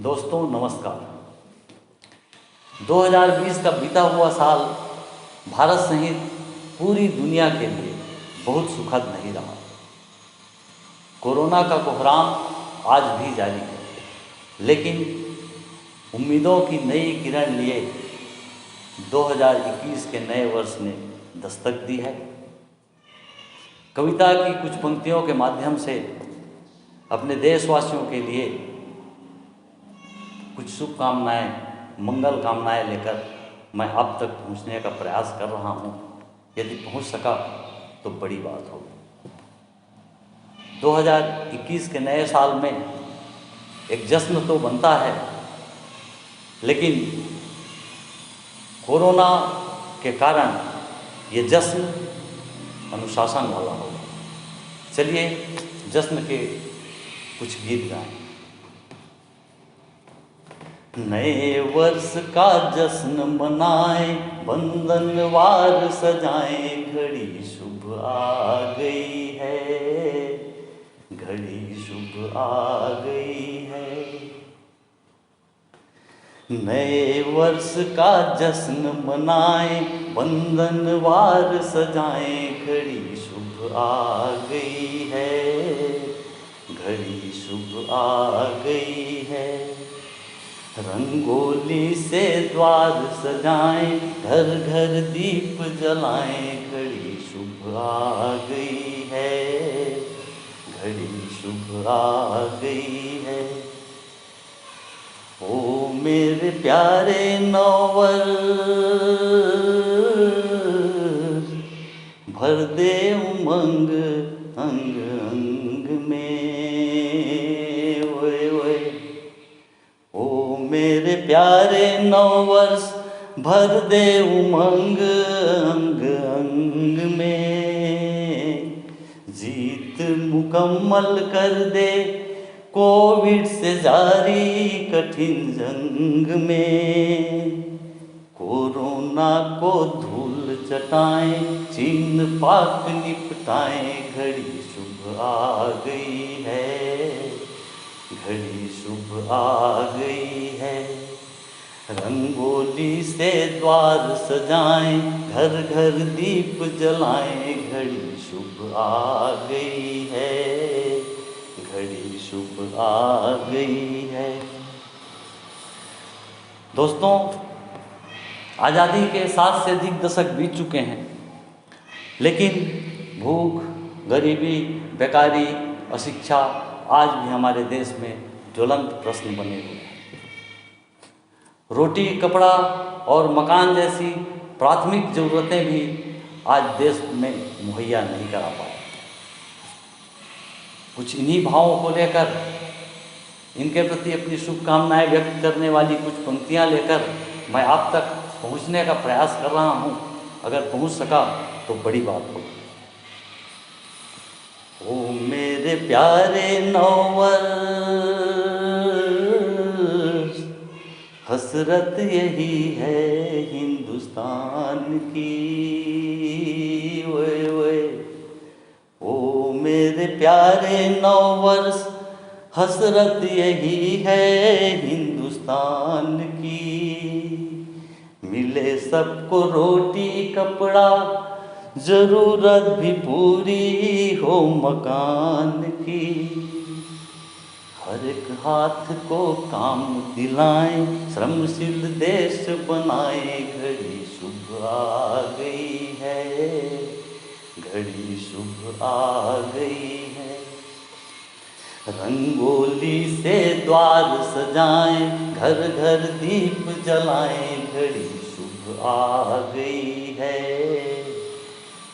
दोस्तों नमस्कार। 2020 का बीता हुआ साल भारत सहित पूरी दुनिया के लिए बहुत सुखद नहीं रहा। कोरोना का कोहराम आज भी जारी है, लेकिन उम्मीदों की नई किरण लिए 2021 के नए वर्ष ने दस्तक दी है। कविता की कुछ पंक्तियों के माध्यम से अपने देशवासियों के लिए कुछ शुभकामनाएं, मंगल कामनाएं लेकर मैं आप तक पहुंचने का प्रयास कर रहा हूं। यदि पहुंच सका तो बड़ी बात होगी। 2021 के नए साल में एक जश्न तो बनता है, लेकिन कोरोना के कारण ये जश्न अनुशासन वाला होगा। चलिए जश्न के कुछ गीत गाएं। नए वर्ष का जश्न मनाएं, बंधनवार सजाएं, घड़ी शुभ आ गई है, घड़ी शुभ आ गई है। नए वर्ष का जश्न मनाएं, बंधनवार सजाएं, घड़ी शुभ आ गई है, घड़ी शुभ आ गई है। रंगोली से द्वार सजाएं, घर घर दीप जलाएं, घड़ी शुभ आ गई है, घड़ी शुभ आ गई है। ओ मेरे प्यारे नौवर्ष, भर दे उमंग अंग अंग में, ओए ओए। ओ मेरे प्यारे नौवर्ष, भर दे उमंग अंग अंग में। जीत मुकम्मल कर दे कोविड से जारी कठिन जंग में। कोरोना को धूल चटाएं, चीन पाक निपटाएं, घड़ी शुभ आ गई है, घड़ी शुभ आ गई है। रंगोली से द्वार सजाएं, घर घर दीप जलाएं, घड़ी शुभ आ गई है, घड़ी शुभ आ गई है। दोस्तों, आज़ादी के 7 से अधिक दशक बीत चुके हैं, लेकिन भूख, गरीबी, बेकारी, अशिक्षा आज भी हमारे देश में ज्वलंत प्रश्न बने हुए हैं। रोटी, कपड़ा और मकान जैसी प्राथमिक ज़रूरतें भी आज देश में मुहैया नहीं करा पाए। कुछ इन्हीं भावों को लेकर, इनके प्रति अपनी शुभकामनाएं व्यक्त करने वाली कुछ पंक्तियां लेकर मैं आप तक पहुंचने का प्रयास कर रहा हूं। अगर पहुंच सका तो बड़ी बात होगी। ओ मेरे प्यारे नौवर्ष, हसरत यही है हिंदुस्तान की, ओए ओए। ओ मेरे प्यारे नौवर्ष, हसरत यही है हिंदुस्तान की। मिले सबको रोटी कपड़ा, जरूरत भी पूरी हो मकान की। हर एक हाथ को काम दिलाएं, श्रमशील देश बनाएं, घड़ी शुभ आ गई है, घड़ी शुभ आ गई है। रंगोली से द्वार सजाएं, घर घर दीप जलाएं, घड़ी शुभ आ गई है,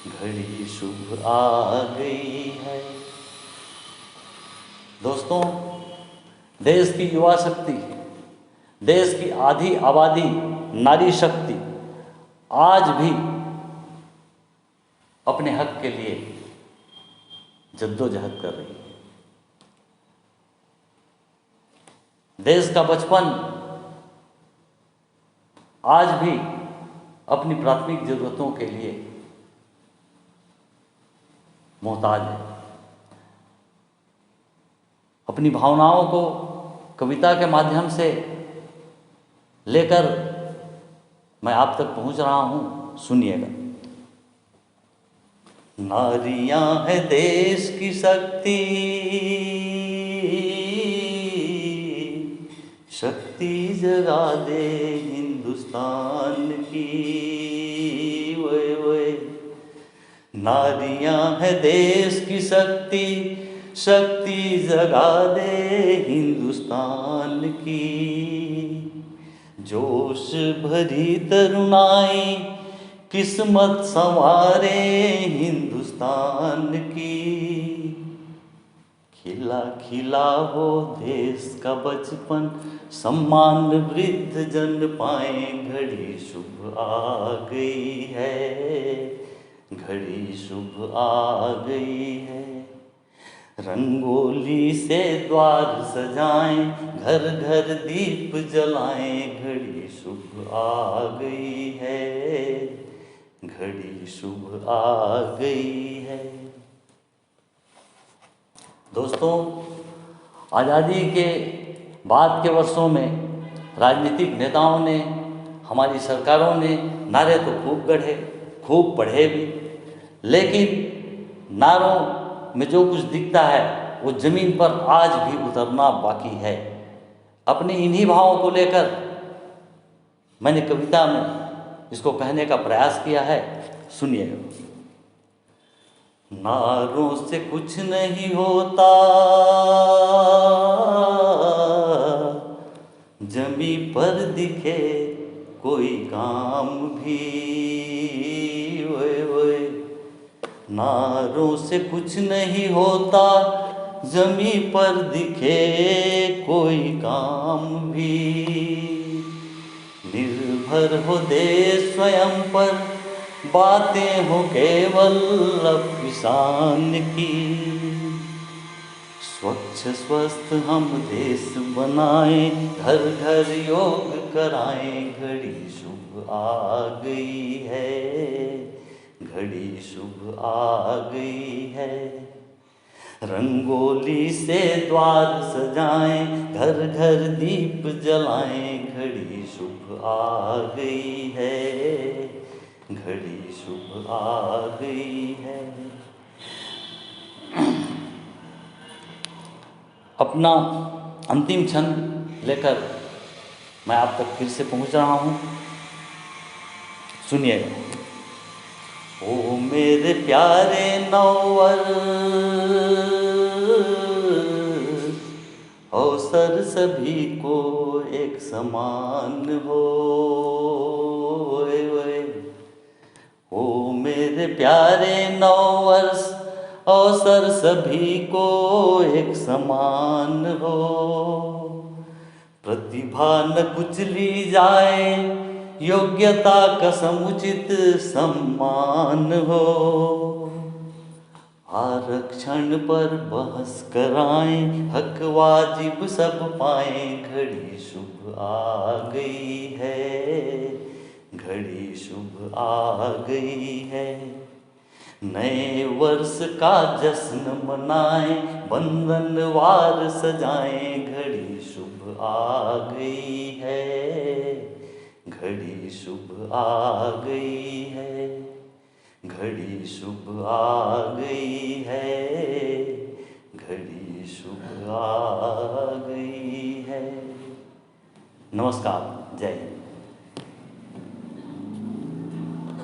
घड़ी शुभ आ गई है। दोस्तों, देश की युवा शक्ति, देश की आधी आबादी नारी शक्ति आज भी अपने हक के लिए जद्दोजहद कर रही है। देश का बचपन आज भी अपनी प्राथमिक जरूरतों के लिए मोहताज है। अपनी भावनाओं को कविता के माध्यम से लेकर मैं आप तक पहुंच रहा हूं। सुनिएगा। नारियां है देश की शक्ति, शक्ति जगा दे हिंदुस्तान की। ओए ओए, नारियां है देश की शक्ति, शक्ति जगा दे हिंदुस्तान की। जोश भरी तरुणाई किस्मत संवारे हिंदुस्तान की। खिला खिला हो देश का बचपन, सम्मान वृद्ध जन पाए। घड़ी शुभ आ गई है, घड़ी शुभ आ गई है। रंगोली से द्वार सजाएं, घर घर दीप जलाएं। घड़ी शुभ आ गई है, घड़ी शुभ आ गई है। दोस्तों, आज़ादी के बाद के वर्षों में राजनीतिक नेताओं ने, हमारी सरकारों ने नारे तो खूब गढ़े, खूब पढ़े भी, लेकिन नारों में जो कुछ दिखता है वो ज़मीन पर आज भी उतरना बाकी है। अपने इन्हीं भावों को लेकर मैंने कविता में इसको कहने का प्रयास किया है। सुनिएगा। नारों से कुछ नहीं होता, जमी पर दिखे कोई काम भी। ओए ओए, नारों से कुछ नहीं होता, जमी पर दिखे कोई काम भी। निर्भर हो देश स्वयं पर, बातें हो केवल अब किसान की। स्वच्छ स्वस्थ हम देश बनाएं, घर घर योग कराएं। घड़ी शुभ आ गई है, घड़ी शुभ आ गई है। रंगोली से द्वार सजाएं, घर घर दीप जलाएं। घड़ी शुभ आ गई है, घड़ी शुभ आ गई है। अपना अंतिम छंद लेकर मैं आप तक फिर से पहुंच रहा हूं। सुनिएगा। ओ मेरे प्यारे नौवर्ष, अवसर सभी को एक समान हो। ओ मेरे प्यारे नववर्ष, अवसर सभी को एक समान हो। प्रतिभा न कुचली जाए, योग्यता का समुचित सम्मान हो। आरक्षण पर बहस कराएं, हक वाजिब सब पाएं। घड़ी शुभ आ गई है, घड़ी शुभ आ गई है। नए वर्ष का जश्न मनाएं, बंधनवार सजाएं। घड़ी शुभ आ गई है, घड़ी शुभ आ गई है, घड़ी शुभ आ गई है, घड़ी शुभ आ गई है। नमस्कार, जय हिंद।